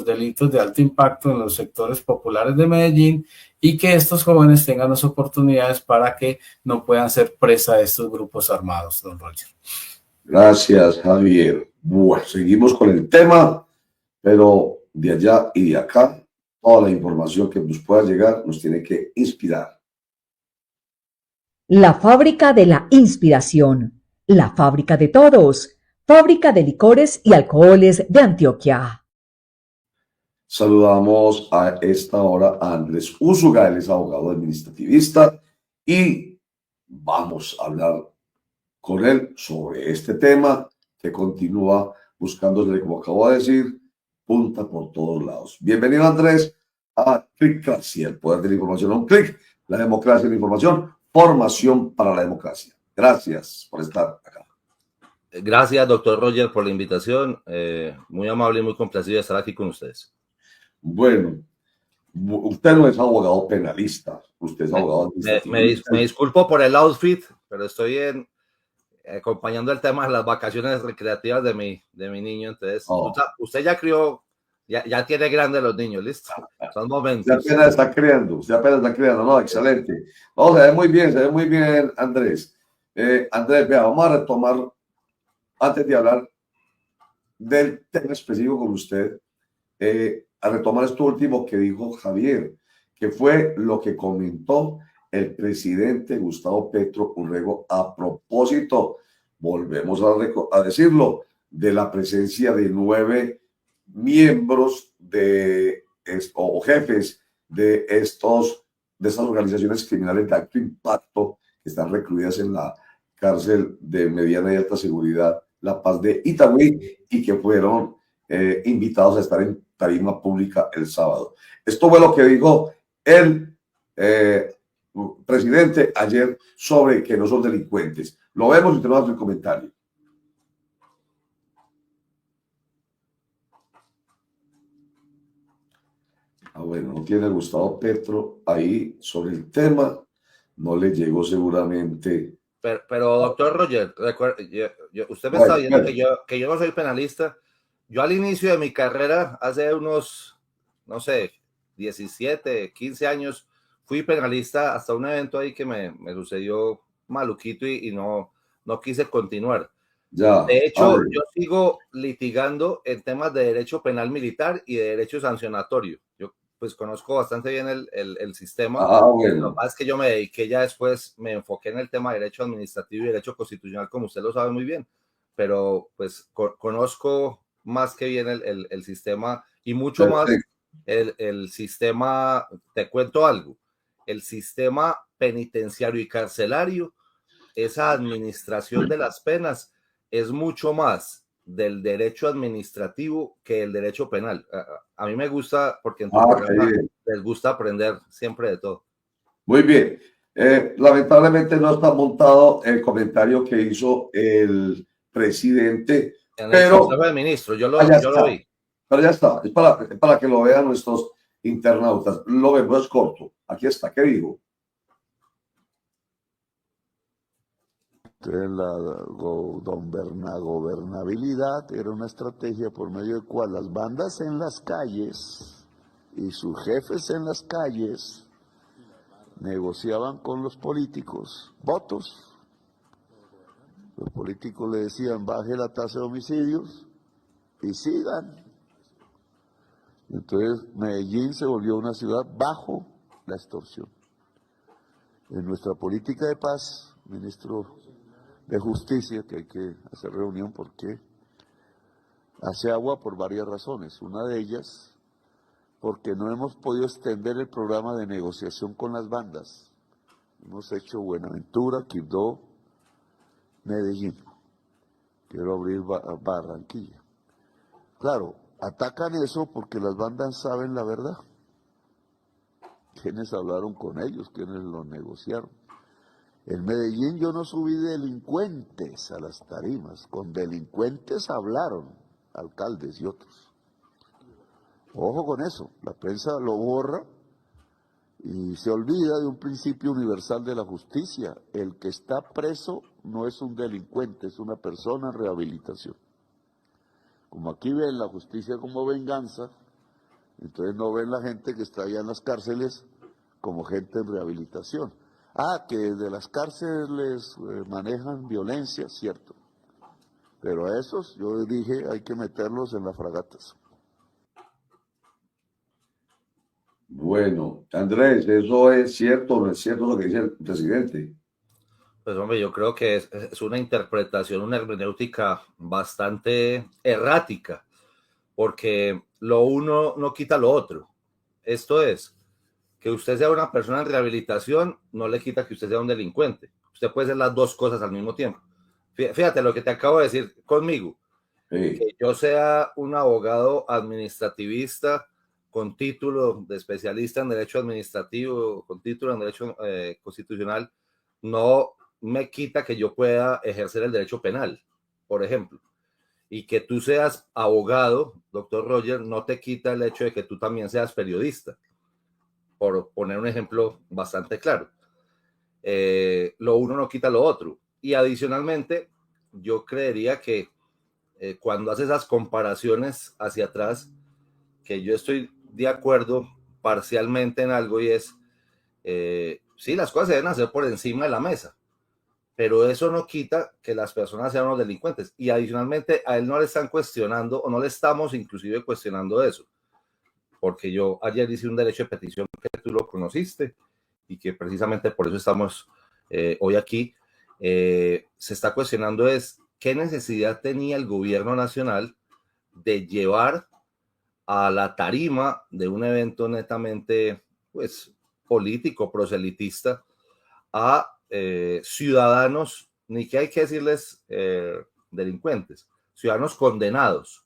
delitos de alto impacto en los sectores populares de Medellín y que estos jóvenes tengan las oportunidades para que no puedan ser presa de estos grupos armados, don Roger. Gracias, Javier. Bueno, seguimos con el tema, pero de allá y de acá, toda la información que nos pueda llegar nos tiene que inspirar. La fábrica de la inspiración, la fábrica de todos, fábrica de licores y alcoholes de Antioquia. Saludamos a esta hora a Andrés Úsuga, él es abogado administrativista y vamos a hablar con él sobre este tema que continúa buscándole, como acabo de decir, punta por todos lados. Bienvenido, Andrés, a Clickcracia, el poder de la información. Un clic, la democracia de la información, formación para la democracia. Gracias por estar acá. Gracias, doctor Roger, por la invitación. Muy amable y muy complacido de estar aquí con ustedes. Bueno, usted no es abogado penalista, usted es abogado administrativo. Me disculpo por el outfit, pero estoy acompañando el tema de las vacaciones recreativas de mi niño. Entonces, usted ya crió, ya tiene grandes los niños, ¿listo? Son momentos. Usted apenas está criando, no, excelente. No, se ve muy bien, Andrés. Andrés, vea, vamos a retomar, antes de hablar del tema específico con usted, a retomar esto último que dijo Javier, que fue lo que comentó el presidente Gustavo Petro Urrego a propósito, volvemos a decirlo, de la presencia de 9 miembros o jefes de estas organizaciones criminales de alto impacto que están recluidas en la cárcel de mediana y alta seguridad La Paz de Itagüí y que fueron invitados a estar en tarima pública el sábado. Esto fue lo que dijo el presidente ayer sobre que no son delincuentes. Lo vemos y tenemos el comentario. Bueno, no tiene Gustavo Petro ahí sobre el tema, no le llegó seguramente. Pero doctor Roger, usted me está diciendo que yo no soy penalista. Yo al inicio de mi carrera, hace unos, no sé, 17, 15 años, fui penalista hasta un evento ahí que me sucedió maluquito y no quise continuar. Ya, de hecho, yo sigo litigando en temas de derecho penal militar y de derecho sancionatorio. Yo pues conozco bastante bien el sistema. Bueno. Lo que pasa es que yo me dediqué ya después, me enfoqué en el tema de derecho administrativo y derecho constitucional, como usted lo sabe muy bien. Pero pues conozco más que bien el sistema y mucho más el sistema, te cuento algo, el sistema penitenciario y carcelario, esa administración de las penas es mucho más del derecho administrativo que el derecho penal. A mí me gusta porque en tu programa les gusta aprender siempre de todo. Muy bien. Lamentablemente no está montado el comentario que hizo el presidente. En pero el Consejo de Ministros, yo lo vi. Pero ya está, es para que lo vean nuestros internautas. Lo vemos, es corto. Aquí está, ¿qué digo? La gobernabilidad era una estrategia por medio de cual las bandas en las calles y sus jefes en las calles negociaban con los políticos votos. Los políticos le decían baje la tasa de homicidios y sigan. Entonces Medellín se volvió una ciudad bajo la extorsión. En nuestra política de paz, ministro de Justicia, que hay que hacer reunión porque hace agua por varias razones. Una de ellas, porque no hemos podido extender el programa de negociación con las bandas. Hemos hecho Buenaventura, Quibdó, Medellín. Quiero abrir Barranquilla. Claro, atacan eso porque las bandas saben la verdad. ¿Quiénes hablaron con ellos? ¿Quiénes lo negociaron? En Medellín yo no subí delincuentes a las tarimas, con delincuentes hablaron alcaldes y otros. Ojo con eso, la prensa lo borra y se olvida de un principio universal de la justicia. El que está preso no es un delincuente, es una persona en rehabilitación. Como aquí ven la justicia como venganza, Entonces no ven la gente que está allá en las cárceles como gente en rehabilitación. Ah, que desde las cárceles manejan violencia, cierto. Pero a esos, yo dije, hay que meterlos en las fragatas. Bueno, Andrés, ¿eso es cierto o no es cierto lo que dice el presidente? Pues hombre, yo creo que es una interpretación, una hermenéutica bastante errática, porque lo uno no quita lo otro. Esto es, que usted sea una persona en rehabilitación no le quita que usted sea un delincuente. Usted puede ser las dos cosas al mismo tiempo. Fíjate lo que te acabo de decir conmigo. Sí. Que yo sea un abogado administrativista con título de especialista en derecho administrativo, con título en derecho constitucional, no me quita que yo pueda ejercer el derecho penal, por ejemplo. Y que tú seas abogado, doctor Roger, no te quita el hecho de que tú también seas periodista, por poner un ejemplo bastante claro. Lo uno no quita lo otro. Y adicionalmente, yo creería que cuando hace esas comparaciones hacia atrás, que yo estoy de acuerdo parcialmente en algo y es, sí, las cosas se deben hacer por encima de la mesa, pero eso no quita que las personas sean unos delincuentes. Y adicionalmente a él no le están cuestionando, o no le estamos inclusive cuestionando eso, porque yo ayer hice un derecho de petición que tú lo conociste y que precisamente por eso estamos hoy aquí. Se está cuestionando es qué necesidad tenía el gobierno nacional de llevar a la tarima de un evento netamente pues político, proselitista, a ciudadanos, ni que hay que decirles delincuentes, ciudadanos condenados.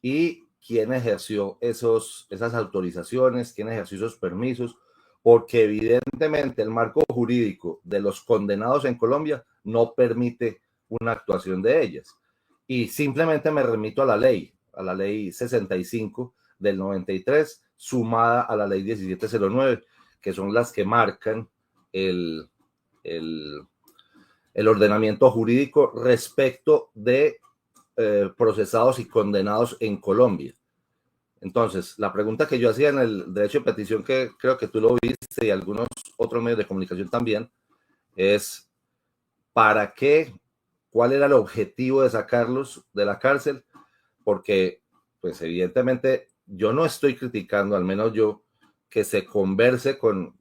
Y quién ejerció esas autorizaciones, quién ejerció esos permisos, porque evidentemente el marco jurídico de los condenados en Colombia no permite una actuación de ellas. Y simplemente me remito a la ley 65 del 93, sumada a la ley 1709, que son las que marcan el ordenamiento jurídico respecto de procesados y condenados en Colombia. Entonces, la pregunta que yo hacía en el derecho de petición, que creo que tú lo viste y algunos otros medios de comunicación también, es ¿para qué? ¿Cuál era el objetivo de sacarlos de la cárcel? Porque, pues evidentemente, yo no estoy criticando, al menos yo, que se converse con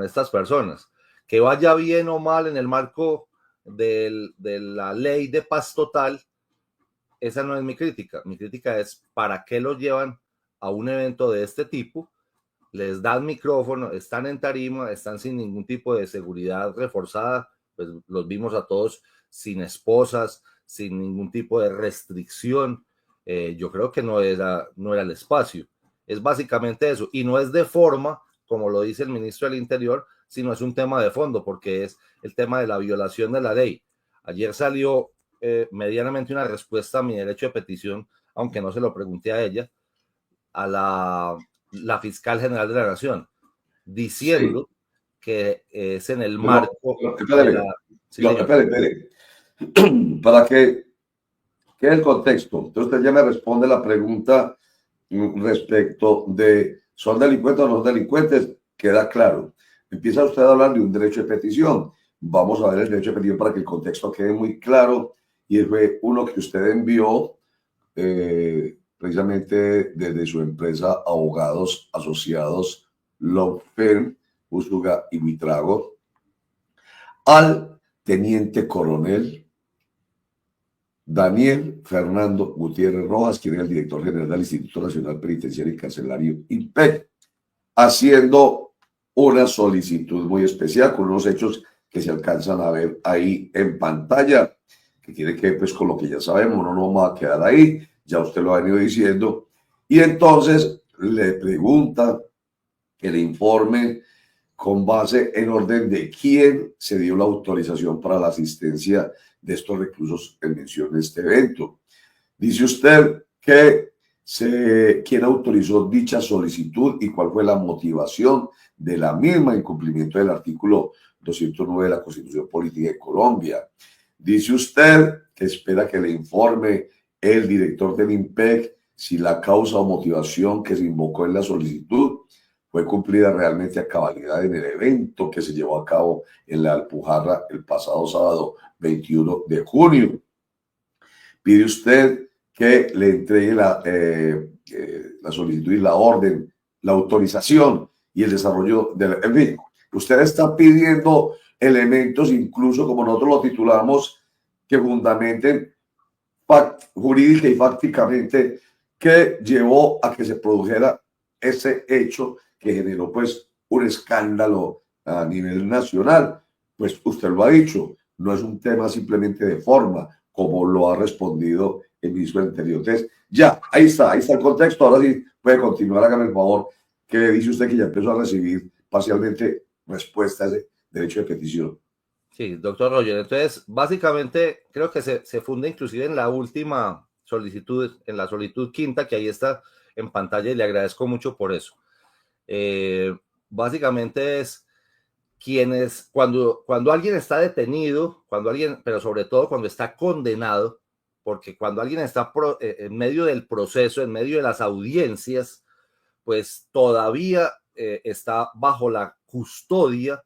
estas personas. Que vaya bien o mal en el marco de la ley de paz total, esa no es mi crítica. Mi crítica es ¿para qué los llevan a un evento de este tipo? Les dan micrófono, están en tarima, están sin ningún tipo de seguridad reforzada, pues los vimos a todos sin esposas, sin ningún tipo de restricción. Yo creo que no era el espacio. Es básicamente eso. Y no es de forma, como lo dice el ministro del Interior, sino es un tema de fondo, porque es el tema de la violación de la ley. Ayer salió medianamente una respuesta a mi derecho de petición, aunque no se lo pregunté a ella, a la fiscal general de la Nación, diciendo que es en el marco de la... Espere. Para que quede el contexto, entonces usted ya me responde la pregunta respecto de ¿son delincuentes o no son delincuentes? Queda claro. Empieza usted a hablar de un derecho de petición. Vamos a ver el derecho de petición para que el contexto quede muy claro. Y fue uno que usted envió precisamente desde su empresa Abogados Asociados Law Firm, Úsuga y Buitrago, al teniente coronel Daniel Fernando Gutiérrez Rojas, quien es el director general del Instituto Nacional Penitenciario y Carcelario, INPEC, haciendo una solicitud muy especial con unos hechos que se alcanzan a ver ahí en pantalla, que tiene que ver pues con lo que ya sabemos, no nos vamos a quedar ahí, ya usted lo ha venido diciendo, y entonces le pregunta que le informe con base en orden de quién se dio la autorización para la asistencia de estos reclusos en mención de este evento. Dice usted que quién autorizó dicha solicitud y cuál fue la motivación de la misma en cumplimiento del artículo 209 de la Constitución Política de Colombia. Dice usted que espera que le informe el director del INPEC si la causa o motivación que se invocó en la solicitud fue cumplida realmente a cabalidad en el evento que se llevó a cabo en la Alpujarra el pasado sábado 21 de junio. Pide usted que le entregue la solicitud y la orden, la autorización y el desarrollo en fin, usted está pidiendo elementos, incluso como nosotros lo titulamos, que fundamenten jurídica y fácticamente que llevó a que se produjera ese hecho que generó pues un escándalo a nivel nacional. Pues usted lo ha dicho, no es un tema simplemente de forma, como lo ha respondido el ministro del Interior. Entonces, ya, ahí está el contexto. Ahora sí puede continuar, hágame el favor, que dice usted que ya empezó a recibir parcialmente respuesta a ese derecho de petición. Sí, doctor Roger. Entonces, básicamente, creo que se funda inclusive en la última solicitud, en la solicitud quinta, que ahí está en pantalla, y le agradezco mucho por eso. Básicamente es cuando alguien está detenido, pero sobre todo cuando está condenado, porque cuando alguien está en medio del proceso, en medio de las audiencias, pues todavía está bajo la custodia,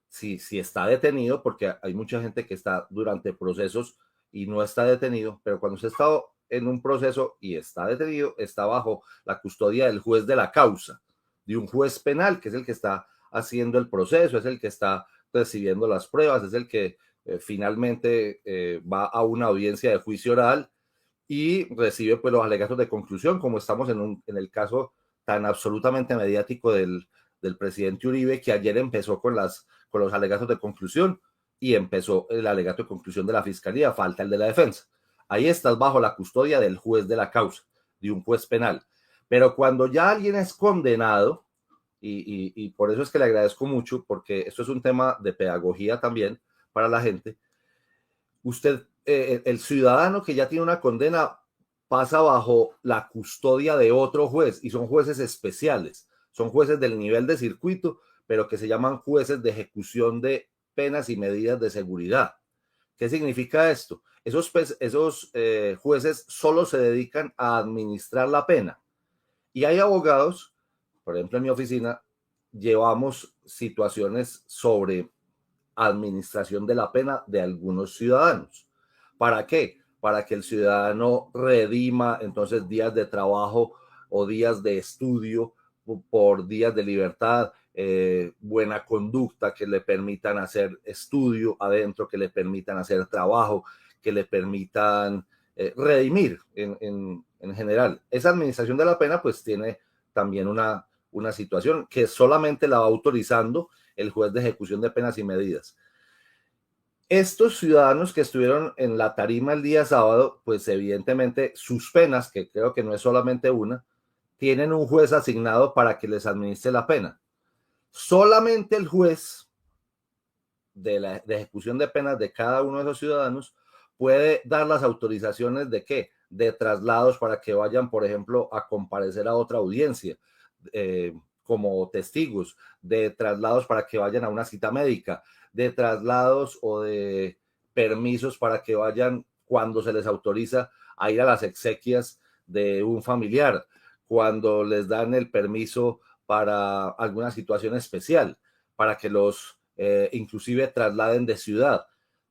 si está detenido, porque hay mucha gente que está durante procesos y no está detenido, pero cuando se está en un proceso y está detenido, está bajo la custodia del juez de la causa, de un juez penal, que es el que está haciendo el proceso, es el que está recibiendo las pruebas, es el que finalmente va a una audiencia de juicio oral y recibe pues los alegatos de conclusión, como estamos en el caso tan absolutamente mediático del presidente Uribe, que ayer empezó con los alegatos de conclusión y empezó el alegato de conclusión de la fiscalía, falta el de la defensa. Ahí estás bajo la custodia del juez de la causa, de un juez penal. Pero cuando ya alguien es condenado, y por eso es que le agradezco mucho, porque esto es un tema de pedagogía también para la gente, usted, el ciudadano que ya tiene una condena, pasa bajo la custodia de otro juez, y son jueces especiales, son jueces del nivel de circuito, pero que se llaman jueces de ejecución de penas y medidas de seguridad. ¿Qué significa esto? Esos jueces solo se dedican a administrar la pena. Y hay abogados, por ejemplo en mi oficina, llevamos situaciones sobre administración de la pena de algunos ciudadanos. ¿Para qué? Para que el ciudadano redima entonces días de trabajo o días de estudio por días de libertad, buena conducta, que le permitan hacer estudio adentro, que le permitan hacer trabajo, que le permitan redimir en general. Esa administración de la pena pues tiene también una situación que solamente la va autorizando el juez de ejecución de penas y medidas. Estos ciudadanos que estuvieron en la tarima el día sábado, pues evidentemente sus penas, que creo que no es solamente una, tienen un juez asignado para que les administre la pena. Solamente el juez de ejecución de penas de cada uno de esos ciudadanos puede dar las autorizaciones de ¿qué? De traslados para que vayan, por ejemplo, a comparecer a otra audiencia como testigos, de traslados para que vayan a una cita médica, de traslados o de permisos para que vayan cuando se les autoriza a ir a las exequias de un familiar, cuando les dan el permiso para alguna situación especial, para que los inclusive trasladen de ciudad.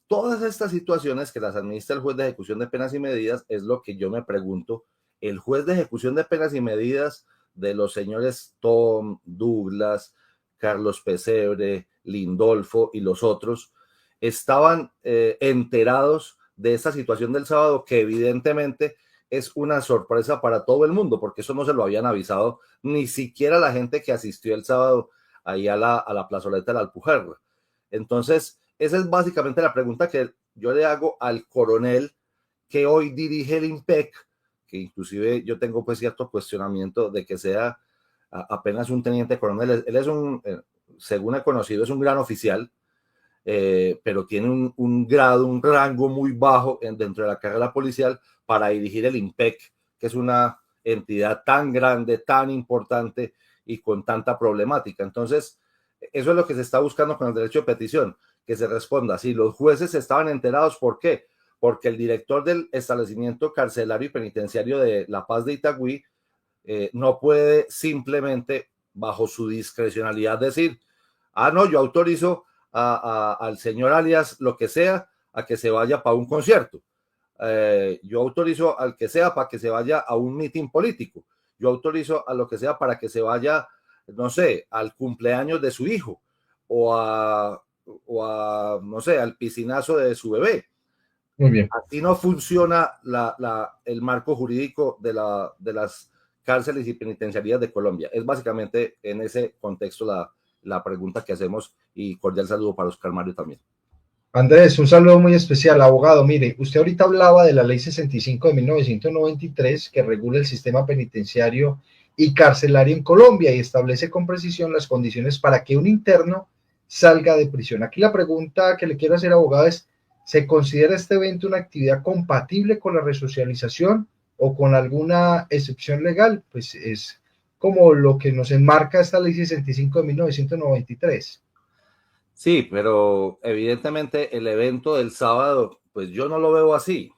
Todas estas situaciones que las administra el juez de ejecución de penas y medidas es lo que yo me pregunto. El juez de ejecución de penas y medidas de los señores Tom, Douglas, Carlos Pesebre, Lindolfo y los otros, estaban enterados de esta situación del sábado, que evidentemente es una sorpresa para todo el mundo, porque eso no se lo habían avisado ni siquiera la gente que asistió el sábado ahí a la plazoleta de la Alpujarra. Entonces, esa es básicamente la pregunta que yo le hago al coronel que hoy dirige el IMPEC, que inclusive yo tengo pues cierto cuestionamiento de que sea apenas un teniente coronel. Él es según he conocido, es un gran oficial, pero tiene un grado, un rango muy bajo dentro de la carrera policial para dirigir el IMPEC, que es una entidad tan grande, tan importante y con tanta problemática. Entonces, eso es lo que se está buscando con el derecho de petición, que se responda si los jueces estaban enterados. ¿Por qué? porque el director del establecimiento carcelario y penitenciario de La Paz de Itagüí no puede simplemente, bajo su discrecionalidad, decir, no, yo autorizo al señor alias lo que sea a que se vaya para un concierto. Yo autorizo al que sea para que se vaya a un mitin político. Yo autorizo a lo que sea para que se vaya, no sé, al cumpleaños de su hijo o no sé, al piscinazo de su bebé. Muy bien. Así no funciona el marco jurídico de las cárceles y penitenciarías de Colombia. Es básicamente en ese contexto la pregunta que hacemos, y cordial saludo para Oscar Mario también. Andrés, un saludo muy especial, abogado. Mire, usted ahorita hablaba de la Ley 65 de 1993 que regula el sistema penitenciario y carcelario en Colombia y establece con precisión las condiciones para que un interno salga de prisión. Aquí la pregunta que le quiero hacer, abogado, es: ¿se considera este evento una actividad compatible con la resocialización o con alguna excepción legal? Pues es como lo que nos enmarca esta Ley 65 de 1993. Sí, pero evidentemente el evento del sábado, pues yo no lo veo así.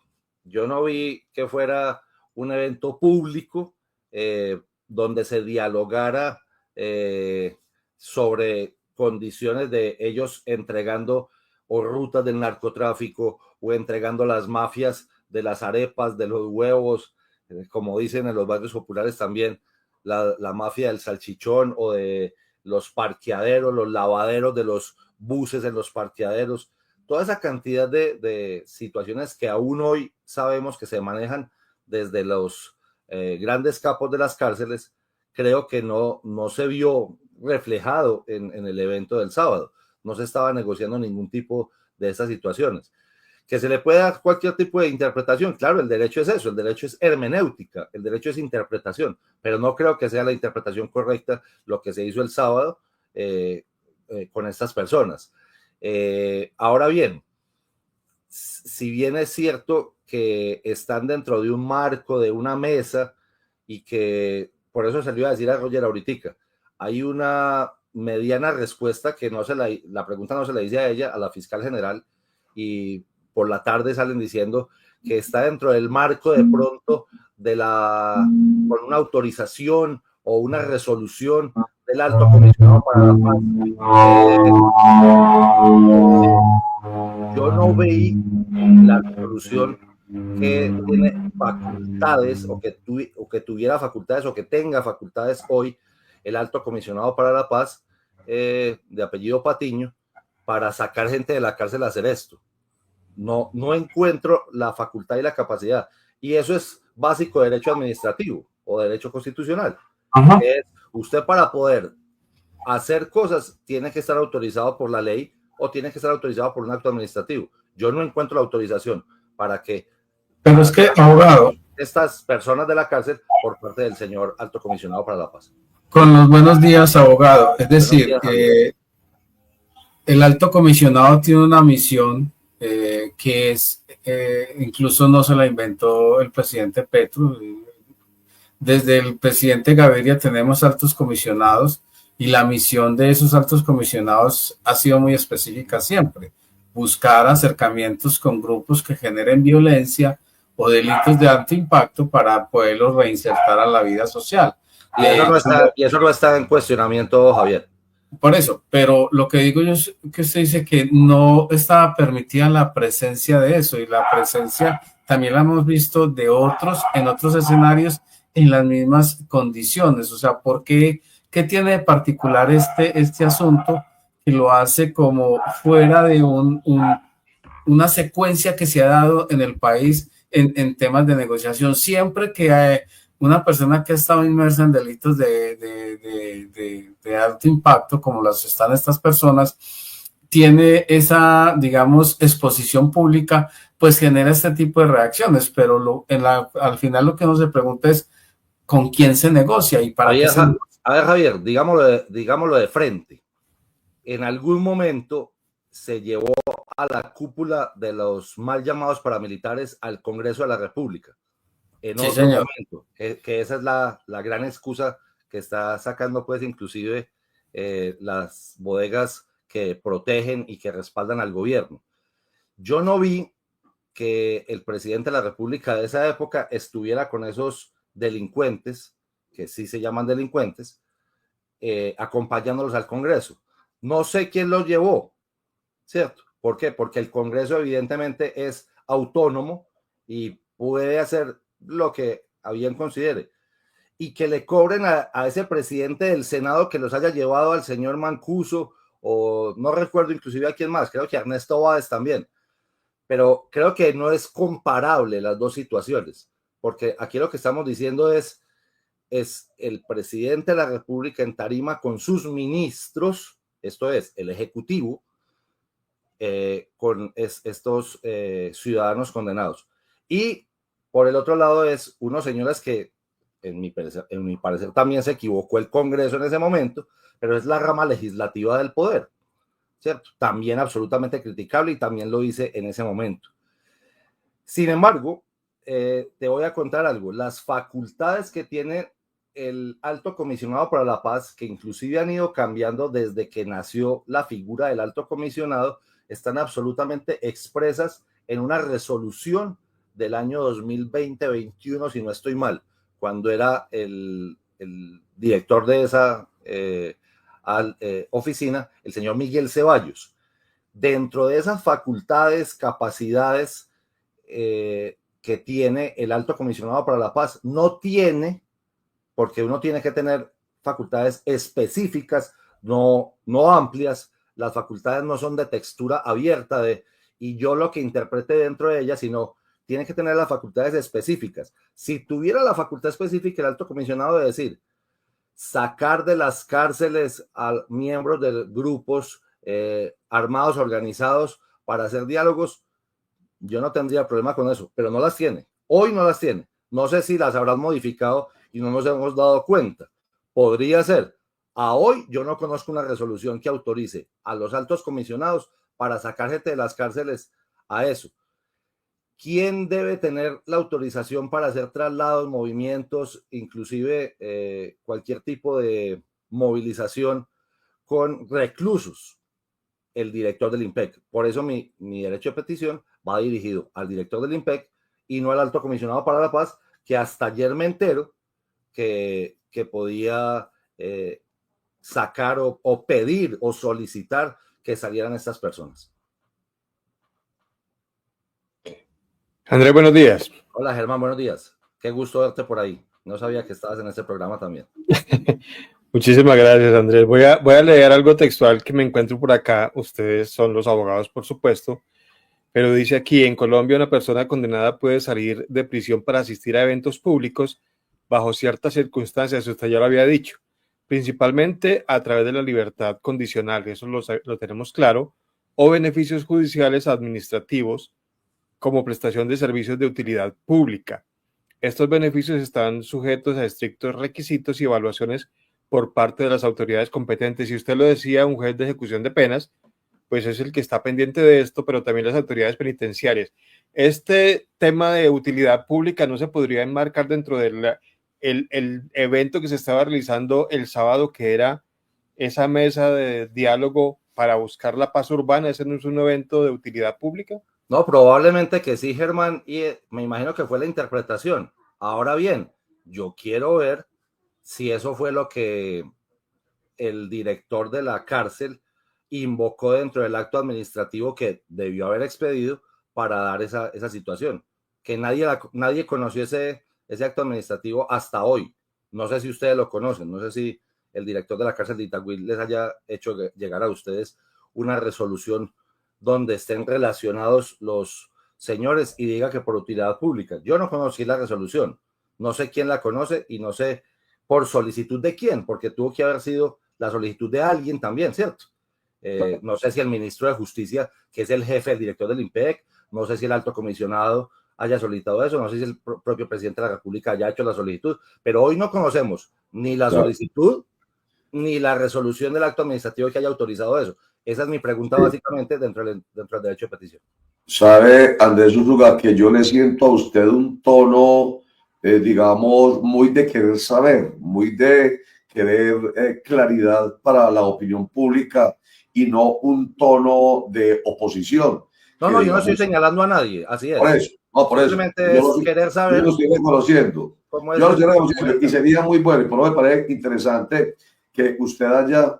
Yo no vi que fuera un evento público donde se dialogara sobre condiciones de ellos entregando o rutas del narcotráfico o entregando las mafias de las arepas, de los huevos, como dicen en los barrios populares también, la mafia del salchichón o de los parqueaderos, los lavaderos de los buses en los parqueaderos, toda esa cantidad de situaciones que aún hoy sabemos que se manejan desde los grandes capos de las cárceles, creo que no se vio reflejado en el evento del sábado. No se estaba negociando ningún tipo de esas situaciones. Que se le puede dar cualquier tipo de interpretación, claro, el derecho es eso, el derecho es hermenéutica, el derecho es interpretación, pero no creo que sea la interpretación correcta lo que se hizo el sábado con estas personas. Ahora bien, si bien es cierto que están dentro de un marco, de una mesa, y que por eso se le iba a decir a Roger ahorita, hay una mediana respuesta que la pregunta no se le dice a ella, a la fiscal general, y por la tarde salen diciendo que está dentro del marco de pronto con una autorización o una resolución del Alto Comisionado para la Paz. Yo no veí la resolución que tiene facultades o que tuviera facultades o que tenga facultades hoy el Alto Comisionado para la Paz, de apellido Patiño, para sacar gente de la cárcel a hacer esto. No encuentro la facultad y la capacidad. Y eso es básico derecho administrativo o derecho constitucional. Es usted, para poder hacer cosas, tiene que estar autorizado por la ley o tiene que estar autorizado por un acto administrativo. Yo no encuentro la autorización para que... Pero es que, abogado, estas personas de la cárcel por parte del señor Alto Comisionado para la Paz. con los buenos días, abogado. Es decir, el Alto Comisionado tiene una misión que es, incluso no se la inventó el presidente Petro. Desde el presidente Gaviria tenemos altos comisionados y la misión de esos altos comisionados ha sido muy específica siempre: buscar acercamientos con grupos que generen violencia o delitos de alto impacto para poderlos reinsertar a la vida social. Y eso no está en cuestionamiento, Javier. Por eso, pero lo que digo yo es que usted dice que no estaba permitida la presencia de eso, y la presencia también la hemos visto de otros, en otros escenarios, en las mismas condiciones. O sea, ¿por qué tiene de particular este asunto que lo hace como fuera de una secuencia que se ha dado en el país en temas de negociación? Siempre que hay una persona que ha estado inmersa en delitos de alto impacto, como las están estas personas, tiene esa, digamos, exposición pública, pues genera este tipo de reacciones, pero al final lo que uno se pregunta es ¿con quién se negocia y para qué se negocia? A ver, Javier, digámoslo de frente. En algún momento se llevó a la cúpula de los mal llamados paramilitares al Congreso de la República. En Sí, otro señor. momento, que esa es la gran excusa que está sacando, pues, inclusive las bodegas que protegen y que respaldan al gobierno. Yo no vi que el presidente de la República de esa época estuviera con esos delincuentes, que sí se llaman delincuentes, acompañándolos al Congreso. No sé quién los llevó, ¿cierto? ¿Por qué? Porque el Congreso evidentemente es autónomo y puede hacer lo que a bien considere. Y que le cobren a ese presidente del Senado que los haya llevado al señor Mancuso, o no recuerdo inclusive a quién más, creo que a Ernesto Báez también. Pero creo que no es comparable las dos situaciones, porque aquí lo que estamos diciendo es el presidente de la República en tarima con sus ministros, esto es, el Ejecutivo, con estos ciudadanos condenados. Y por el otro lado es unos señores que, en mi parecer también se equivocó el Congreso en ese momento, pero es la rama legislativa del poder, ¿cierto? También absolutamente criticable y también lo hice en ese momento. Sin embargo, te voy a contar algo. Las facultades que tiene el Alto Comisionado para la Paz, que inclusive han ido cambiando desde que nació la figura del Alto Comisionado, están absolutamente expresas en una resolución del año 2020-21, si no estoy mal, cuando era el director de esa oficina, el señor Miguel Ceballos. Dentro de esas facultades, capacidades que tiene el Alto Comisionado para la Paz, no tiene, porque uno tiene que tener facultades específicas, no amplias. Las facultades no son de textura abierta y yo lo que interprete dentro de ellas, sino tiene que tener las facultades específicas. Si tuviera la facultad específica, el Alto Comisionado de decir, sacar de las cárceles a miembros de grupos armados, organizados, para hacer diálogos, yo no tendría problema con eso, pero no las tiene. Hoy no las tiene. No sé si las habrán modificado y no nos hemos dado cuenta. Podría ser. A hoy yo no conozco una resolución que autorice a los altos comisionados para sacar gente de las cárceles a eso. ¿Quién debe tener la autorización para hacer traslados, movimientos, inclusive cualquier tipo de movilización con reclusos? El director del IMPEC. Por eso mi derecho de petición va dirigido al director del IMPEC y no al Alto Comisionado para la Paz, que hasta ayer me entero que podía sacar o pedir o solicitar que salieran estas personas. Andrés, buenos días. Hola Germán, buenos días. Qué gusto verte por ahí. No sabía que estabas en este programa también. Muchísimas gracias, Andrés. Voy a leer algo textual que me encuentro por acá. Ustedes son los abogados, por supuesto. Pero dice aquí, en Colombia una persona condenada puede salir de prisión para asistir a eventos públicos bajo ciertas circunstancias, usted ya lo había dicho, principalmente a través de la libertad condicional, eso lo tenemos claro, o beneficios judiciales administrativos como prestación de servicios de utilidad pública. Estos beneficios están sujetos a estrictos requisitos y evaluaciones por parte de las autoridades competentes. Y usted lo decía, un juez de ejecución de penas, pues es el que está pendiente de esto, pero también las autoridades penitenciarias. Este tema de utilidad pública no se podría enmarcar dentro del el evento que se estaba realizando el sábado, que era esa mesa de diálogo para buscar la paz urbana. ¿Ese no es un evento de utilidad pública? No, probablemente que sí, Germán, y me imagino que fue la interpretación. Ahora bien, yo quiero ver si eso fue lo que el director de la cárcel invocó dentro del acto administrativo que debió haber expedido para dar esa situación. Que nadie conoció ese acto administrativo hasta hoy. No sé si ustedes lo conocen, no sé si el director de la cárcel de Itagüí les haya hecho llegar a ustedes una resolución donde estén relacionados los señores y diga que por utilidad pública. Yo no conocí la resolución, no sé quién la conoce y no sé por solicitud de quién, porque tuvo que haber sido la solicitud de alguien también, ¿cierto? No sé si el ministro de Justicia, que es el jefe, el director del IMPEC, no sé si el alto comisionado haya solicitado eso, no sé si el propio presidente de la República haya hecho la solicitud, pero hoy no conocemos ni la solicitud ni la resolución del acto administrativo que haya autorizado eso. Esa es mi pregunta básicamente dentro del derecho de petición. Sabe, Andrés Úsuga, que yo le siento a usted un tono, digamos, muy de querer saber, muy de querer claridad para la opinión pública y no un tono de oposición, No, no, yo no estoy señalando a nadie, así es. Por eso, no, por eso. Simplemente es querer saber. Yo lo estoy reconociendo. Cómo es Yo lo estoy reconociendo y sería muy bueno, y por lo me parece interesante que usted haya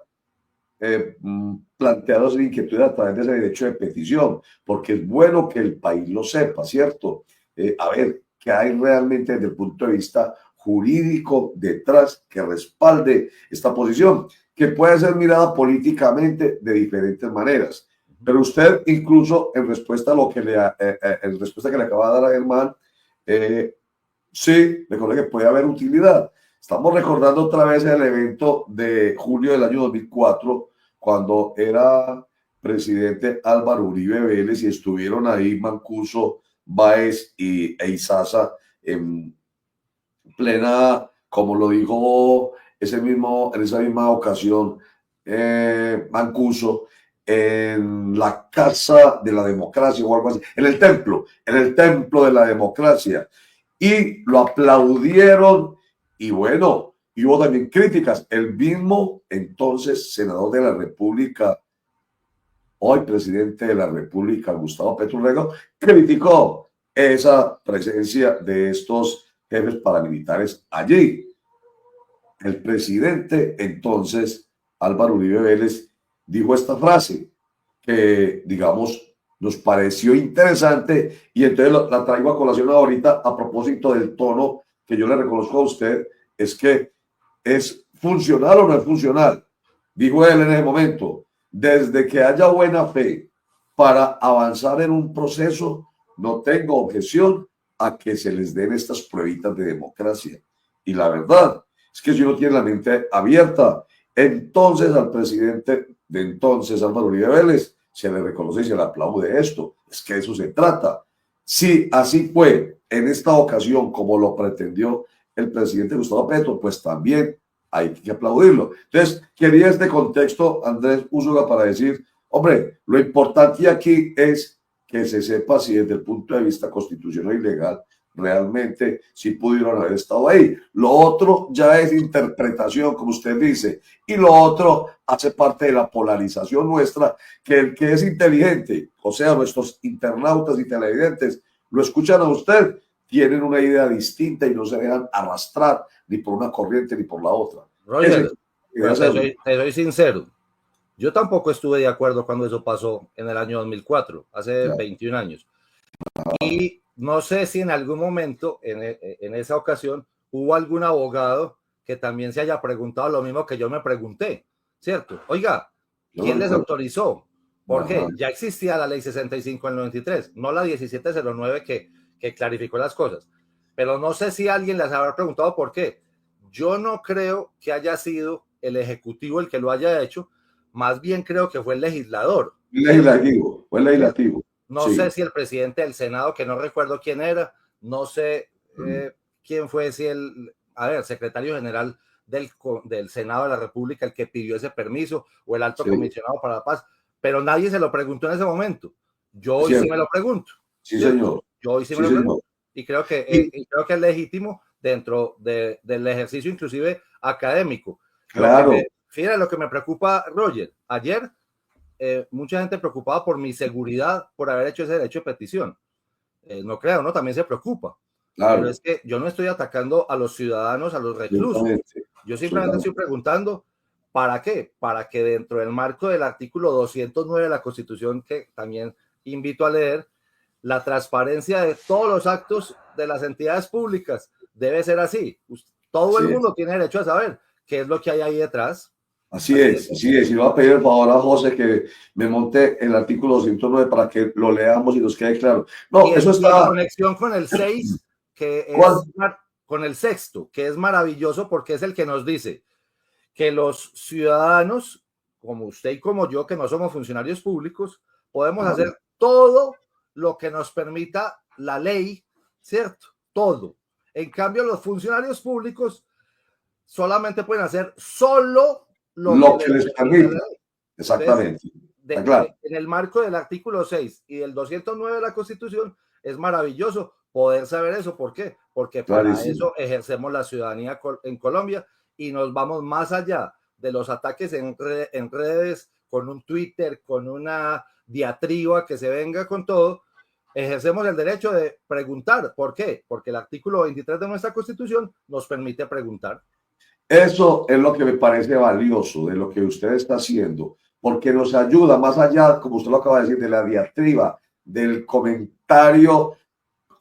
planteado esa inquietud a través de ese derecho de petición, porque es bueno que el país lo sepa, ¿cierto? A ver, ¿qué hay realmente desde el punto de vista jurídico detrás que respalde esta posición? Que puede ser mirada políticamente de diferentes maneras. Pero usted, incluso en respuesta a lo que en respuesta que le acaba de dar a Germán, sí, recuerde que puede haber utilidad. Estamos recordando otra vez el evento de julio del año 2004, cuando era presidente Álvaro Uribe Vélez y estuvieron ahí Mancuso, Báez e Izaza en plena, como lo dijo en esa misma ocasión, Mancuso, en la casa de la democracia o algo así, en el templo de la democracia, y lo aplaudieron, y bueno, y hubo también críticas. El mismo entonces senador de la República, hoy presidente de la República, Gustavo Petro Urrego, criticó esa presencia de estos jefes paramilitares allí. El presidente entonces, Álvaro Uribe Vélez, dijo esta frase que, digamos, nos pareció interesante y entonces la traigo a colación ahorita a propósito del tono que yo le reconozco a usted, es que es funcional o no es funcional. Dijo él en ese momento, desde que haya buena fe para avanzar en un proceso, no tengo objeción a que se les den estas pruebitas de democracia. Y la verdad es que si uno tiene la mente abierta, entonces al presidente de entonces, Álvaro Uribe Vélez, se le reconoce y se le aplaude esto. Es que de eso se trata. Si así fue en esta ocasión como lo pretendió el presidente Gustavo Petro, pues también hay que aplaudirlo. Entonces, quería este contexto, Andrés Úsuga, para decir, hombre, lo importante aquí es que se sepa si desde el punto de vista constitucional y legal realmente sí pudieron haber estado ahí. Lo otro ya es interpretación, como usted dice, y lo otro hace parte de la polarización nuestra, que el que es inteligente, o sea, nuestros internautas y televidentes, lo escuchan a usted, tienen una idea distinta y no se dejan arrastrar ni por una corriente ni por la otra. Roger, te soy sincero, yo tampoco estuve de acuerdo cuando eso pasó en el año 2004, hace 21 años. Y no sé si en algún momento, en esa ocasión, hubo algún abogado que también se haya preguntado lo mismo que yo me pregunté, ¿cierto? Oiga, ¿quién les autorizó? Porque ya existía la ley 65 del 93, no la 1709 que clarificó las cosas. Pero no sé si alguien les habrá preguntado por qué. Yo no creo que haya sido el Ejecutivo el que lo haya hecho, más bien creo que fue el legislador. Fue el legislativo. No sé si el presidente del Senado, que no recuerdo quién era, no sé quién fue, si secretario general del Senado de la República, el que pidió ese permiso, o el alto comisionado para la paz, pero nadie se lo preguntó en ese momento. Yo hoy sí me lo pregunto. Sí, señor. Yo hoy sí me lo pregunto. Y creo que es legítimo dentro del ejercicio inclusive académico. Claro. Fíjate lo que me preocupa, Roger. Ayer mucha gente preocupada por mi seguridad por haber hecho ese derecho de petición. No creo, ¿no? También se preocupa. Claro. Pero es que yo no estoy atacando a los ciudadanos, a los reclusos. Yo simplemente estoy preguntando, ¿para qué? Para que dentro del marco del artículo 209 de la Constitución, que también invito a leer, la transparencia de todos los actos de las entidades públicas debe ser así. Todo el mundo tiene derecho a saber qué es lo que hay ahí detrás. Así es. Y voy a pedir el favor a José que me monte el artículo 209 para que lo leamos y nos quede claro. No, y eso está... en conexión con el 6, que es con el sexto, que es maravilloso porque es el que nos dice que los ciudadanos, como usted y como yo, que no somos funcionarios públicos, podemos hacer todo lo que nos permita la ley, ¿cierto? Todo. En cambio, los funcionarios públicos solamente pueden hacer solo lo que les permita. Exactamente. Entonces, en el marco del artículo 6 y del 209 de la Constitución, es maravilloso poder saber eso. ¿Por qué? Porque para eso ejercemos la ciudadanía en Colombia y nos vamos más allá de los ataques en redes, con un Twitter, con una diatriba, que se venga con todo, ejercemos el derecho de preguntar. ¿Por qué? Porque el artículo 23 de nuestra Constitución nos permite preguntar. Eso es lo que me parece valioso de lo que usted está haciendo, porque nos ayuda más allá, como usted lo acaba de decir, de la diatriba, del comentario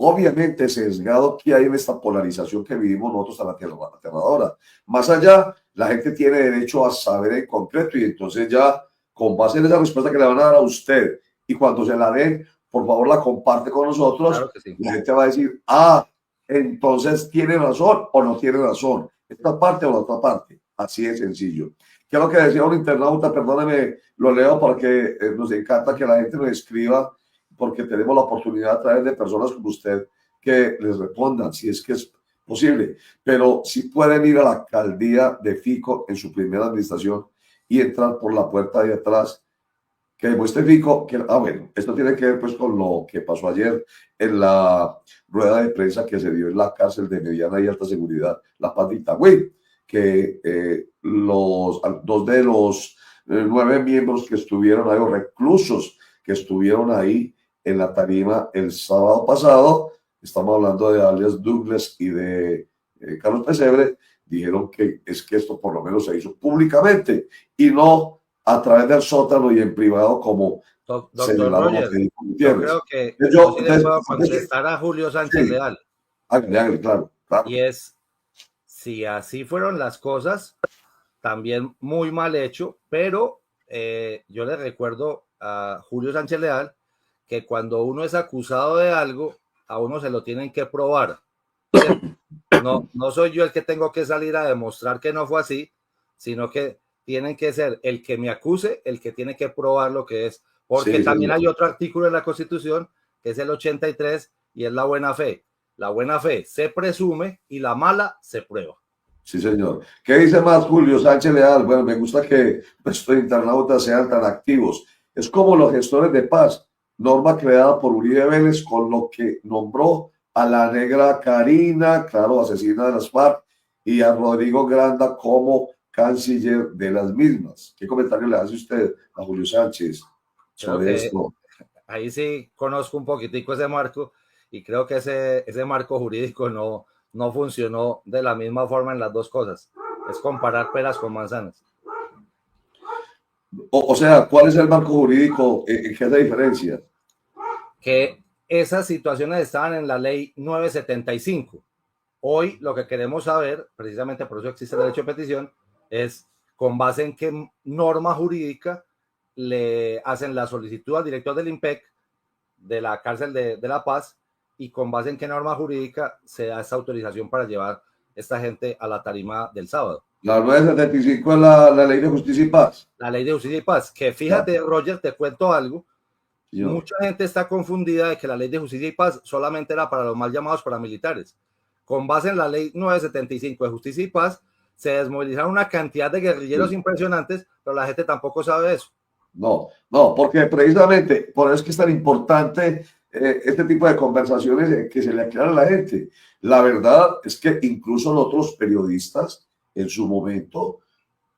obviamente sesgado que hay en esta polarización que vivimos nosotros tan aterradora. Más allá, la gente tiene derecho a saber en concreto y entonces ya, con base en esa respuesta que le van a dar a usted y cuando se la den, por favor la comparte con nosotros, Claro que sí. La gente va a decir, ah, entonces tiene razón o no tiene razón, esta parte o la otra parte, así de sencillo. ¿Qué es lo que decía un internauta? Perdóneme, lo leo porque nos encanta que la gente nos escriba, porque tenemos la oportunidad a través de personas como usted que les respondan, si es que es posible. Pero si pueden ir a la alcaldía de Fico en su primera administración y entrar por la puerta de atrás, que demuestre Fico que, bueno, esto tiene que ver pues con lo que pasó ayer en la rueda de prensa que se dio en la cárcel de mediana y alta seguridad, La Paz de Itagüí, que dos de los 9 miembros que estuvieron ahí, o reclusos que estuvieron ahí en la tarima el sábado pasado, estamos hablando de alias Douglas y de Carlos Pesebre, dijeron que es que esto por lo menos se hizo públicamente y no a través del sótano y en privado como Doctor Roger, yo creo que yo sí le puedo contestar a Julio Sánchez sí. Leal. Hágale, claro. Y es, si así fueron las cosas, también muy mal hecho, pero yo le recuerdo a Julio Sánchez Leal que cuando uno es acusado de algo, a uno se lo tienen que probar. No soy yo el que tengo que salir a demostrar que no fue así, sino que tienen que ser el que me acuse, el que tiene que probar lo que es. Porque sí, también hay otro artículo en la Constitución, que es el 83, y es la buena fe. La buena fe se presume y la mala se prueba. Sí, señor. ¿Qué dice más Julio Sánchez Leal? Bueno, me gusta que nuestros internautas sean tan activos. Es como los gestores de paz, norma creada por Uribe Vélez con lo que nombró a la negra Karina, claro, asesina de las FARC, y a Rodrigo Granda como canciller de las mismas. ¿Qué comentario le hace usted a Julio Sánchez sobre esto? Ahí sí conozco un poquitico ese marco y creo que ese marco jurídico no funcionó de la misma forma en las dos cosas. Es comparar peras con manzanas. O sea, ¿cuál es el marco jurídico? ¿En qué es la diferencia? Que esas situaciones estaban en la ley 975. Hoy lo que queremos saber, precisamente por eso existe el derecho de petición, es con base en qué norma jurídica le hacen la solicitud al director del IMPEC de la cárcel de La Paz y con base en qué norma jurídica se da esta autorización para llevar esta gente a la tarima del sábado. La 975 es la ley de justicia y paz. La ley de justicia y paz, que fíjate, claro. Roger, te cuento algo. Yo. Mucha gente está confundida de que la ley de justicia y paz solamente era para los mal llamados paramilitares. Con base en la ley 975 de justicia y paz, se desmovilizaron una cantidad de guerrilleros impresionantes, pero la gente tampoco sabe eso. No, porque precisamente por eso es que es tan importante este tipo de conversaciones que se le aclara a la gente. La verdad es que incluso nosotros periodistas, en su momento,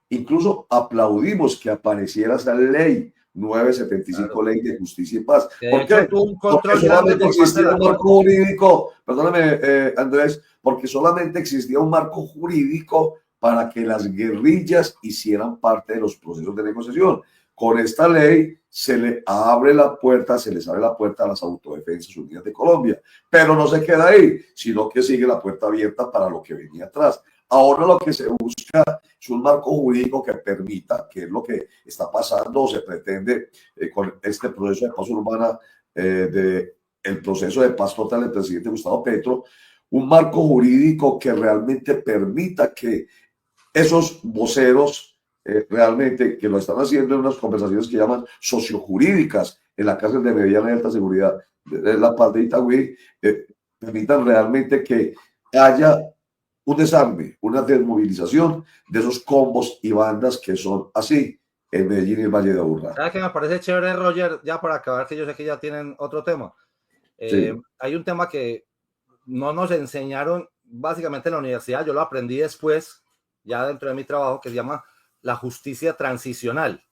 incluso aplaudimos que apareciera esa ley 975, claro. Ley de justicia y paz. ¿Por qué? Porque solamente existía un marco jurídico, perdóname Andrés, porque solamente existía un marco jurídico para que las guerrillas hicieran parte de los procesos de negociación. Con esta ley se le abre la puerta, se les abre la puerta a las Autodefensas Unidas de Colombia, pero no se queda ahí, sino que sigue la puerta abierta para lo que venía atrás. Ahora lo que se busca es un marco jurídico que permita, que es lo que está pasando o se pretende con este proceso de paz urbana, el proceso de paz total del presidente Gustavo Petro, un marco jurídico que realmente permita que esos voceros realmente, que lo están haciendo en unas conversaciones que llaman sociojurídicas en la cárcel de mediana y alta seguridad de La Paz de Itagüí, permitan realmente que haya un desarme, una desmovilización de esos combos y bandas que son así en Medellín y el Valle de Aburrá. ¿Sabes qué me parece chévere, Roger? Ya para acabar, que yo sé que ya tienen otro tema. Sí. Hay un tema que no nos enseñaron básicamente en la universidad, yo lo aprendí después, ya dentro de mi trabajo, que se llama la justicia transicional.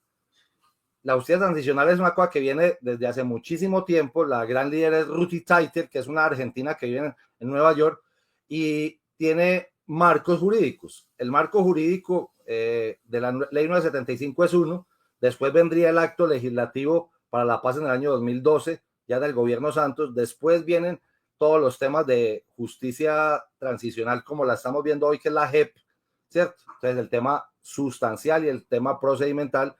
la justicia transicional es una cosa que viene desde hace muchísimo tiempo. La gran líder es Ruthie Teitel, que es una argentina que vive en Nueva York y tiene marcos jurídicos. El marco jurídico de la ley 975 es uno, después vendría el acto legislativo para la paz en el año 2012, ya del gobierno Santos, después vienen todos los temas de justicia transicional como la estamos viendo hoy, que es la JEP, ¿cierto? Entonces el tema sustancial y el tema procedimental,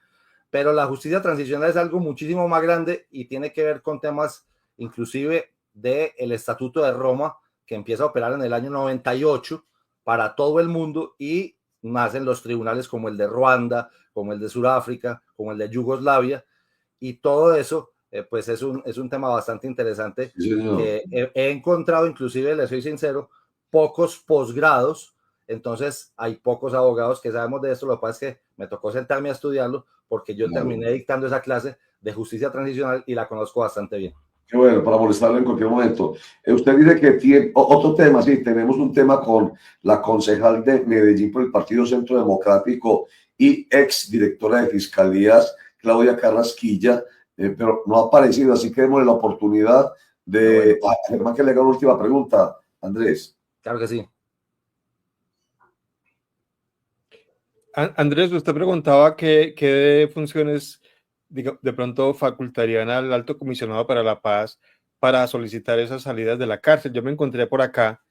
pero la justicia transicional es algo muchísimo más grande y tiene que ver con temas inclusive del Estatuto de Roma, que empieza a operar en el año 98 para todo el mundo y nacen los tribunales como el de Ruanda, como el de Sudáfrica, como el de Yugoslavia, y todo eso pues es un tema bastante interesante. Sí, que he encontrado, inclusive, les soy sincero, pocos posgrados, entonces hay pocos abogados que sabemos de esto. Lo que pasa es que me tocó sentarme a estudiarlo porque yo terminé dictando esa clase de justicia transicional y la conozco bastante bien. Qué bueno, para molestarlo en cualquier momento. Usted dice que tiene otro tema, sí, tenemos un tema con la concejal de Medellín por el Partido Centro Democrático y ex directora de Fiscalías, Claudia Carrasquilla, pero no ha aparecido, así que démosle la oportunidad de a Germán que le haga una última pregunta, Andrés. Claro que sí. Andrés, usted preguntaba qué funciones de pronto facultarían al Alto Comisionado para la Paz para solicitar esas salidas de la cárcel. Yo me encontré por acá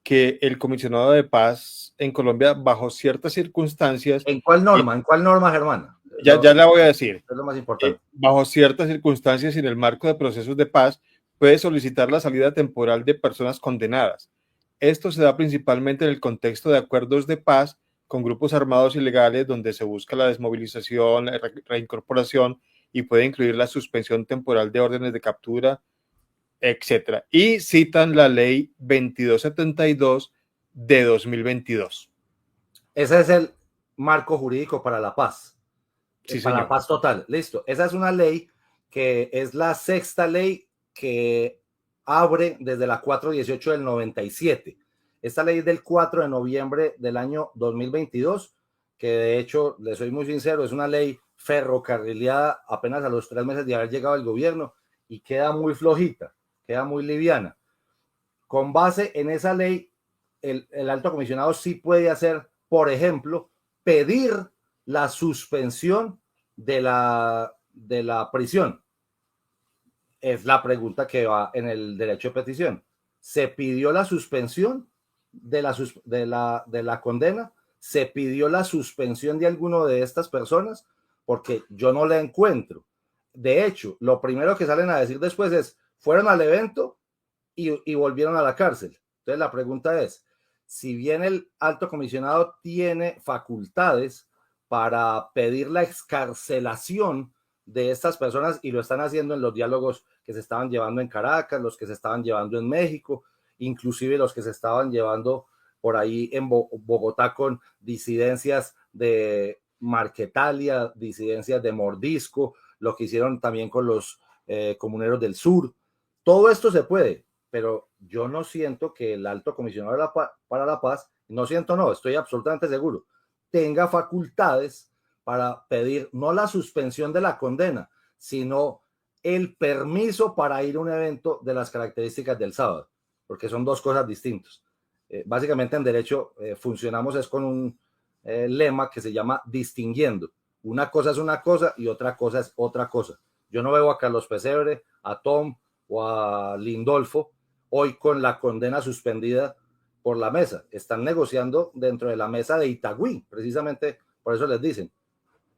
que el Comisionado de Paz en Colombia, bajo ciertas circunstancias... ¿En cuál norma? ¿En cuál norma, Germán? Ya la voy a decir. Es lo más importante. Bajo ciertas circunstancias y en el marco de procesos de paz, puede solicitar la salida temporal de personas condenadas. Esto se da principalmente en el contexto de acuerdos de paz con grupos armados ilegales donde se busca la desmovilización, la reincorporación y puede incluir la suspensión temporal de órdenes de captura, etc. Y citan la ley 2272 de 2022. Ese es el marco jurídico para la paz. Sí, para la paz total. Listo. Esa es una ley que es la sexta ley que abre desde la 418 del 97. Esta ley es del 4 de noviembre del año 2022, que de hecho, les soy muy sincero, es una ley ferrocarrileada apenas a los 3 meses de haber llegado al gobierno y queda muy flojita, queda muy liviana. Con base en esa ley, el alto comisionado sí puede hacer, por ejemplo, pedir la suspensión de la prisión. Es la pregunta que va en el derecho de petición. ¿Se pidió la suspensión de la condena? ¿Se pidió la suspensión de alguno de estas personas? Porque yo no la encuentro. De hecho, lo primero que salen a decir después es, fueron al evento y volvieron a la cárcel. Entonces la pregunta es, si bien el alto comisionado tiene facultades para pedir la excarcelación de estas personas, y lo están haciendo en los diálogos que se estaban llevando en Caracas, los que se estaban llevando en México, inclusive los que se estaban llevando por ahí en Bogotá con disidencias de Marquetalia, disidencias de Mordisco, lo que hicieron también con los comuneros del sur. Todo esto se puede, pero yo no siento que el alto comisionado para la paz, estoy absolutamente seguro, tenga facultades para pedir no la suspensión de la condena, sino el permiso para ir a un evento de las características del sábado, porque son dos cosas distintas. Básicamente en derecho funcionamos es con un lema que se llama distinguiendo. Una cosa es una cosa y otra cosa es otra cosa. Yo no veo a Carlos Pesebre, a Tom o a Lindolfo hoy con la condena suspendida por la mesa. Están negociando dentro de la mesa de Itagüí, precisamente por eso les dicen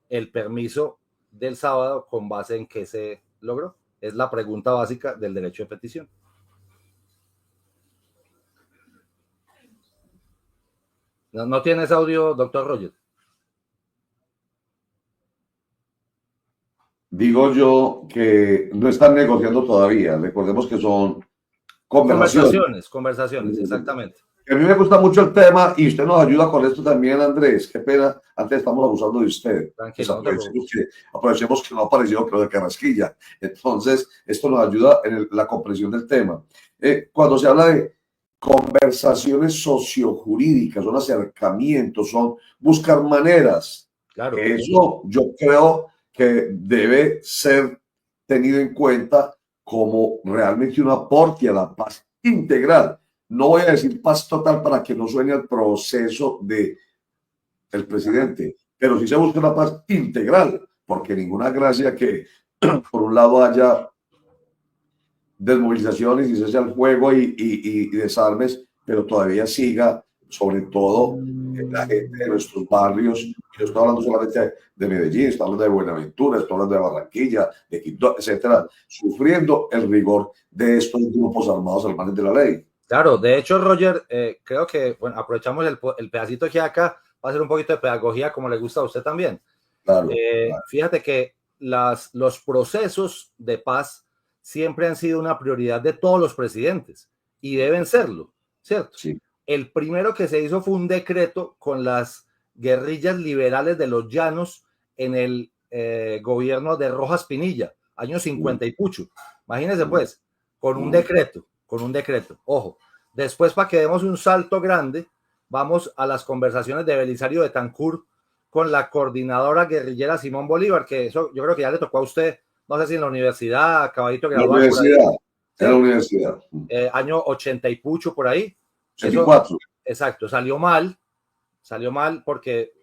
el permiso del sábado, con base en qué se logró. Es la pregunta básica del derecho de petición. ¿No tienes audio, doctor Roger? Digo yo que no están negociando todavía. Recordemos que son conversaciones, exactamente. A mí me gusta mucho el tema y usted nos ayuda con esto también, Andrés. Qué pena, antes estamos abusando de usted. Tranquilo, aprovechemos que no ha aparecido Claudia Carrasquilla. Entonces, esto nos ayuda en la comprensión del tema. Cuando se habla de conversaciones sociojurídicas, son acercamientos, son buscar maneras. Claro. Eso yo creo que debe ser tenido en cuenta como realmente un aporte a la paz integral. No voy a decir paz total para que no suene al proceso de el presidente, pero sí se busca una paz integral, porque ninguna gracia que por un lado haya desmovilizaciones y cese al fuego y desarmes, pero todavía siga, sobre todo la gente de nuestros barrios. Yo estoy hablando solamente de Medellín, estoy hablando de Buenaventura, estoy hablando de Barranquilla, de Quito, etcétera, sufriendo el rigor de estos grupos armados al margen de la ley. Claro, de hecho, Roger, creo que bueno, aprovechamos el pedacito que acá va a ser un poquito de pedagogía, como le gusta a usted también. Claro, claro. Fíjate que los procesos de paz siempre han sido una prioridad de todos los presidentes y deben serlo, ¿cierto? Sí. El primero que se hizo fue un decreto con las guerrillas liberales de los llanos en el gobierno de Rojas Pinilla, años 50 y pucho. Imagínense pues, con un decreto. Ojo, después para que demos un salto grande, vamos a las conversaciones de Belisario Betancur con la coordinadora guerrillera Simón Bolívar, que eso yo creo que ya le tocó a usted, no sé si en la universidad, caballito graduado. En la universidad. Año 80 y pucho por ahí. 84. Exacto, salió mal porque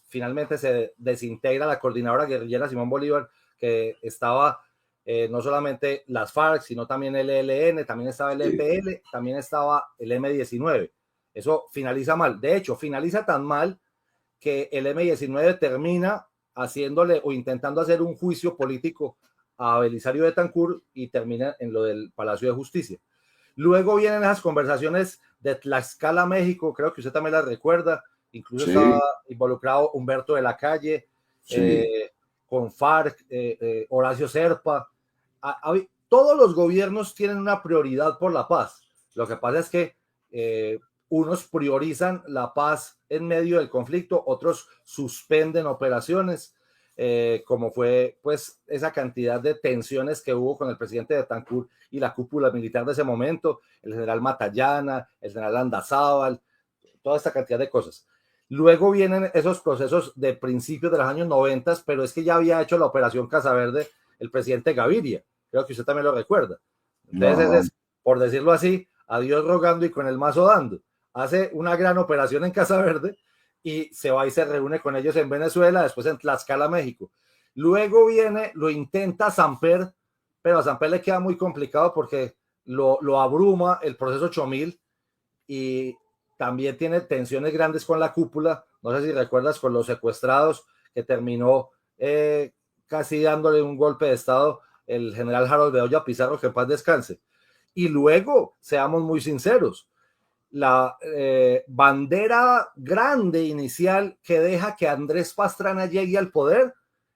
finalmente se desintegra la coordinadora guerrillera Simón Bolívar, que estaba no solamente las FARC, sino también el ELN, también estaba el EPL, también estaba el M-19. Eso finaliza mal. De hecho, finaliza tan mal que el M-19 termina haciéndole o intentando hacer un juicio político a Belisario Betancur y termina en lo del Palacio de Justicia. Luego vienen las conversaciones de Tlaxcala, México, creo que usted también las recuerda, incluso estaba involucrado Humberto de la Calle, con FARC, Horacio Serpa. Todos los gobiernos tienen una prioridad por la paz. Lo que pasa es que unos priorizan la paz en medio del conflicto, otros suspenden operaciones, como fue pues esa cantidad de tensiones que hubo con el presidente Betancur y la cúpula militar de ese momento, el general Matallana, el general Andazábal, toda esta cantidad de cosas. Luego vienen esos procesos de principios de los años 90, pero es que ya había hecho la operación Casa Verde el presidente Gaviria, creo que usted también lo recuerda. Entonces, es, por decirlo así, a Dios rogando y con el mazo dando. Hace una gran operación en Casa Verde y se va y se reúne con ellos en Venezuela, después en Tlaxcala, México. Luego viene, lo intenta Samper, pero a Samper le queda muy complicado porque lo abruma el proceso 8000 y también tiene tensiones grandes con la cúpula. No sé si recuerdas con los secuestrados, que terminó casi dándole un golpe de estado el general Harold Bedoya Pizarro, que en paz descanse. Y luego, seamos muy sinceros, la bandera grande inicial que deja que Andrés Pastrana llegue al poder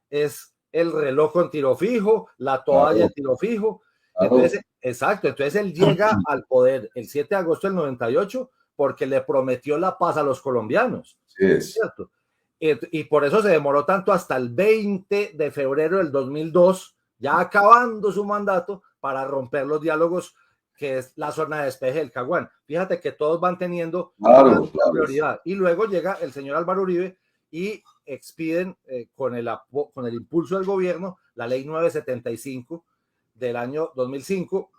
es el reloj con tiro fijo, la toalla de tiro fijo. Entonces, exacto, entonces él llega al poder el 7 de agosto del 98 porque le prometió la paz a los colombianos. ¿Cierto? Y por eso se demoró tanto hasta el 20 de febrero del 2002, ya acabando su mandato, para romper los diálogos, que es la zona de despeje del Caguán. Fíjate que todos van teniendo una prioridad. Y luego llega el señor Álvaro Uribe y expiden con el impulso del gobierno la ley 975 del año 2005,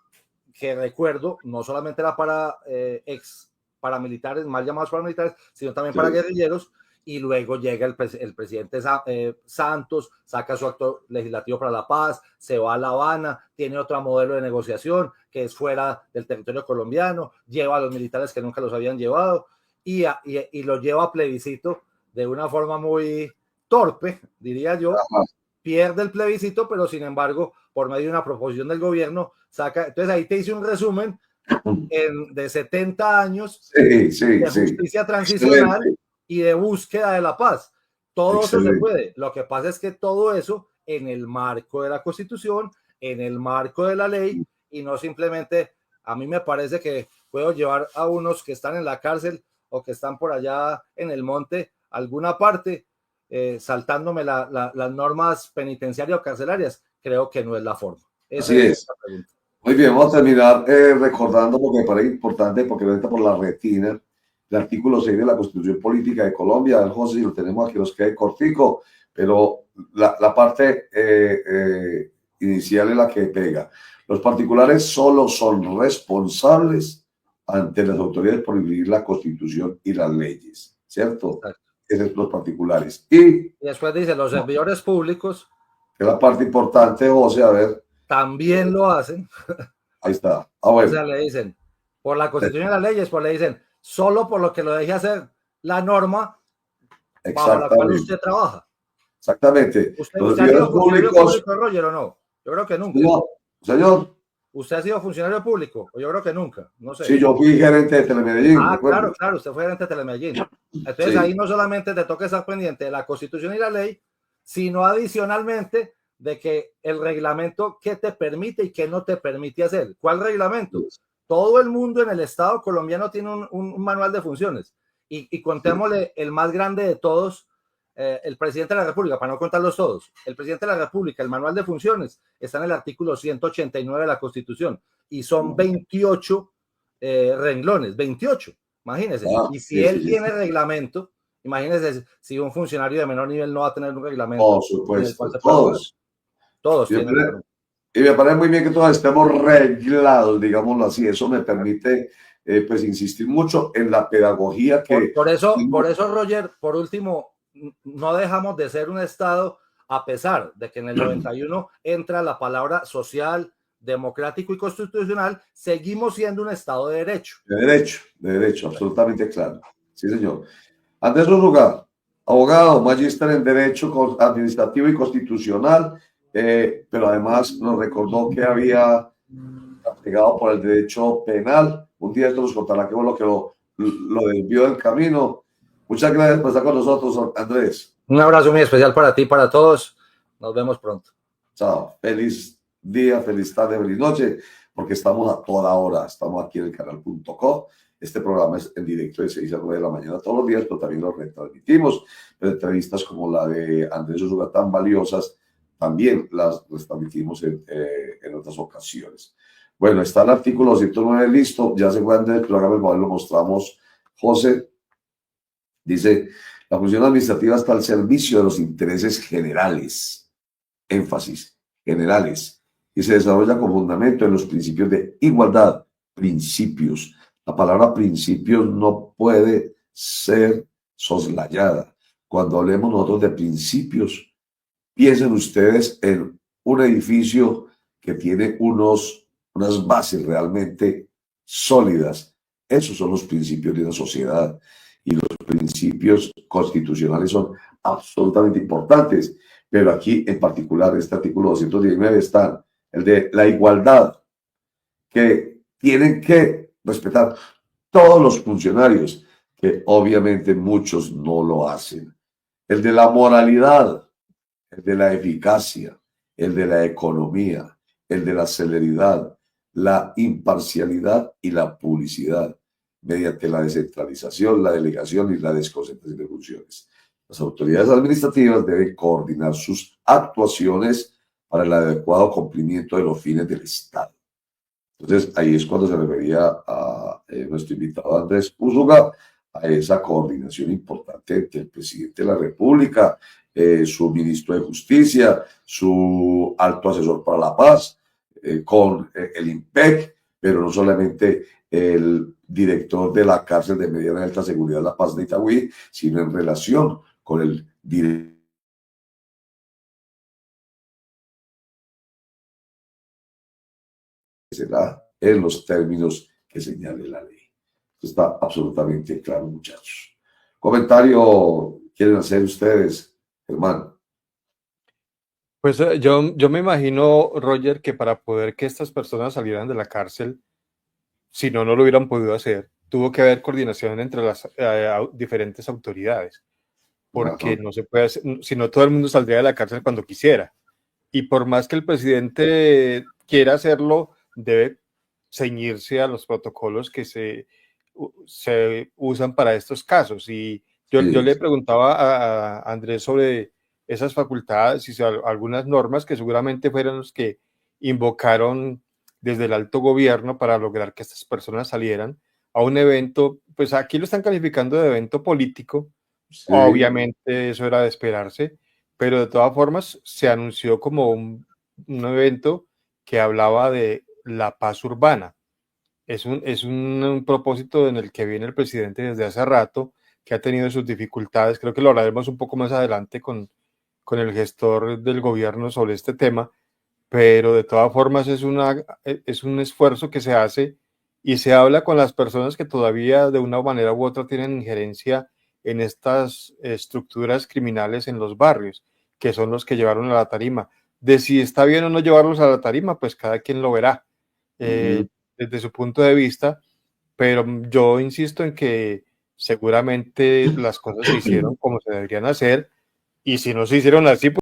que recuerdo, no solamente era para paramilitares, mal llamados paramilitares, sino también para guerrilleros. Y luego llega el presidente Santos, saca su acto legislativo para la paz, se va a La Habana, tiene otro modelo de negociación que es fuera del territorio colombiano, lleva a los militares que nunca los habían llevado y lo lleva a plebiscito de una forma muy torpe, diría yo. Pierde el plebiscito, pero sin embargo, por medio de una proposición del gobierno, saca. Entonces ahí te hice un resumen de 70 años de justicia transicional y de búsqueda de la paz. Todo eso se puede. Lo que pasa es que todo eso en el marco de la Constitución, en el marco de la ley, y no simplemente, a mí me parece que puedo llevar a unos que están en la cárcel o que están por allá en el monte, alguna parte, saltándome las normas penitenciarias o carcelarias. Creo que no es la forma. Así es. Muy bien, vamos a terminar recordando, porque me parece importante, porque lo entra por la retina, el artículo 6 de la Constitución Política de Colombia. José, si lo tenemos aquí, nos queda cortico, pero la parte inicial es la que pega. Los particulares solo son responsables ante las autoridades por infringir la Constitución y las leyes, ¿cierto? Exacto. Esos son los particulares. Y después dice, los servidores públicos, que la parte importante, José, a ver. También lo hacen. Ahí está. Bueno. O sea, le dicen, por la Constitución y las leyes, pues le dicen, solo por lo que lo deje hacer la norma bajo la cual usted trabaja. Exactamente. ¿Usted ha sido funcionario público, Roger, o no? Yo creo que nunca. Señor. ¿Usted ha sido funcionario público? Yo creo que nunca, no sé. Sí, yo fui gerente de Telemedellín. Claro, usted fue gerente de Telemedellín. Entonces ahí no solamente te toca estar pendiente de la Constitución y la ley, sino adicionalmente de que el reglamento que te permite y que no te permite hacer. ¿Cuál reglamento? Todo el mundo en el Estado colombiano tiene un manual de funciones. Y contémosle el más grande de todos, el presidente de la República, para no contarlos todos. El presidente de la República, el manual de funciones, está en el artículo 189 de la Constitución y son 28 renglones, 28, imagínense. Y si él tiene reglamento, imagínense si un funcionario de menor nivel no va a tener un reglamento. Por supuesto, todos tienen. Y me parece muy bien que todos estemos reglados, digámoslo así. Eso me permite pues insistir mucho en la pedagogía que... Por eso, Roger, por último, no dejamos de ser un Estado, a pesar de que en el 91 entra la palabra social, democrático y constitucional, seguimos siendo un Estado de derecho. De derecho, absolutamente claro. Sí, señor. Andrés Úsuga, abogado, magíster en Derecho Administrativo y Constitucional, pero además nos recordó que había pegado por el derecho penal. Un día esto nos contará qué fue lo que lo desvió del camino. Muchas gracias por estar con nosotros, Andrés. Un abrazo muy especial para ti y para todos. Nos vemos pronto. Chao. Feliz día, feliz tarde, feliz noche, porque estamos a toda hora. Estamos aquí en el canal.co. Este programa es en directo de 6 a 9 de la mañana todos los días, pero también lo retransmitimos. Pero entrevistas como la de Andrés Úsuga, tan valiosas, también las transmitimos en otras ocasiones. Bueno, está el artículo 209 listo. Ya se fue Andrés, pero hágame el modelo, lo mostramos. José dice, la función administrativa está al servicio de los intereses generales. Énfasis, generales. Y se desarrolla con fundamento en los principios de igualdad. Principios. La palabra principios no puede ser soslayada. Cuando hablemos nosotros de principios, piensen ustedes en un edificio que tiene unas bases realmente sólidas. Esos son los principios de una sociedad. Y los principios constitucionales son absolutamente importantes. Pero aquí, en particular, este artículo 219 está el de la igualdad, que tienen que respetar todos los funcionarios, que obviamente muchos no lo hacen. El de la moralidad, el de la eficacia, el de la economía, el de la celeridad, la imparcialidad y la publicidad, mediante la descentralización, la delegación y la desconcentración de funciones. Las autoridades administrativas deben coordinar sus actuaciones para el adecuado cumplimiento de los fines del Estado. Entonces, ahí es cuando se refería a nuestro invitado Andrés Úsuga, a esa coordinación importante entre el presidente de la República, su ministro de Justicia, su alto asesor para la paz, con el IMPEC, pero no solamente el director de la cárcel de mediana y alta seguridad La Paz de Itagüí, sino en relación con el director será en los términos que señale la ley. Esto está absolutamente claro, muchachos. ¿Comentario quieren hacer ustedes, Germán? Pues yo me imagino, Roger, que para poder que estas personas salieran de la cárcel, si no lo hubieran podido hacer, tuvo que haber coordinación entre las diferentes autoridades, porque no se puede hacer, si no todo el mundo saldría de la cárcel cuando quisiera. Y por más que el presidente quiera hacerlo, debe ceñirse a los protocolos que se usan para estos casos. Y yo le preguntaba a Andrés sobre esas facultades y algunas normas que seguramente fueron los que invocaron desde el alto gobierno para lograr que estas personas salieran a un evento, pues aquí lo están calificando de evento político, obviamente eso era de esperarse, pero de todas formas se anunció como un evento que hablaba de la paz urbana. Es un propósito en el que viene el presidente desde hace rato, que ha tenido sus dificultades. Creo que lo hablaremos un poco más adelante con el gestor del gobierno sobre este tema, pero de todas formas es un esfuerzo que se hace y se habla con las personas que todavía de una manera u otra tienen injerencia en estas estructuras criminales en los barrios, que son los que llevaron a la tarima. De si está bien o no llevarlos a la tarima, pues cada quien lo verá desde su punto de vista, pero yo insisto en que seguramente las cosas se hicieron como se deberían hacer, y si no se hicieron así,